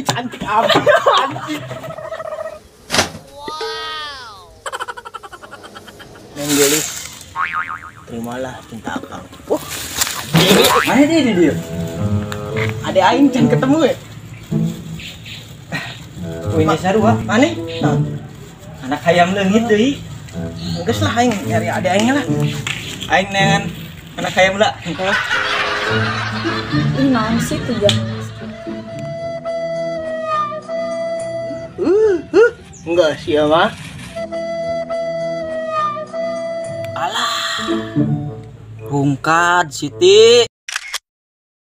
cantik amat. Cantik. Neng Gelis, terimalah cinta akang. Wah, Mana dia? adek aing can ketemu ya. Ini sarua. Mana? Nah, Anak hayam leungit deui. geus lah aing nyari adek aing lah. Aing neangan anak hayam lah. Ih, naon sih tuh ya? Enggak sih ya mah. Alah, Rungkad Siti.